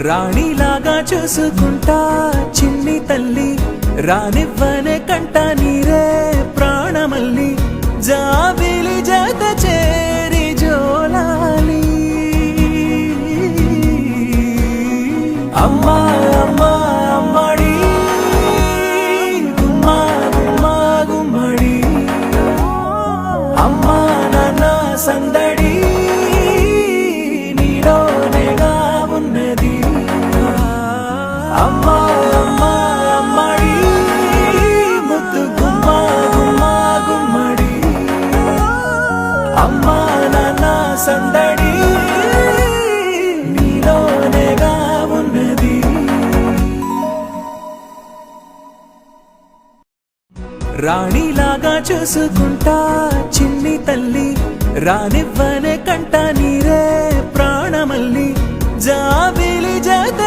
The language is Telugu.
రాణిలాగా చూసుకుంటా చిన్ని తల్లి రానివ్వనే కంట నీరే ప్రాణమల్లి జాబిలి జత చేరి జోలాలి అమ్మా అమ్మా అమ్మడి గుమ్మా గుమ్మా గుమ్మడి అమ్మా నాన్న సందడి నీలోనేగా ఉన్నది అమ్మా అమ్మా అమ్మడి ముద్దు గుమ్మా గుమ్మా గుమ్మడి అమ్మా నాన్న సందడి నీలోనేగా ఉన్నది రాణిలాగా చూసుకుంటా చిన్ని తల్లి రానివ్వనే కంట నీరే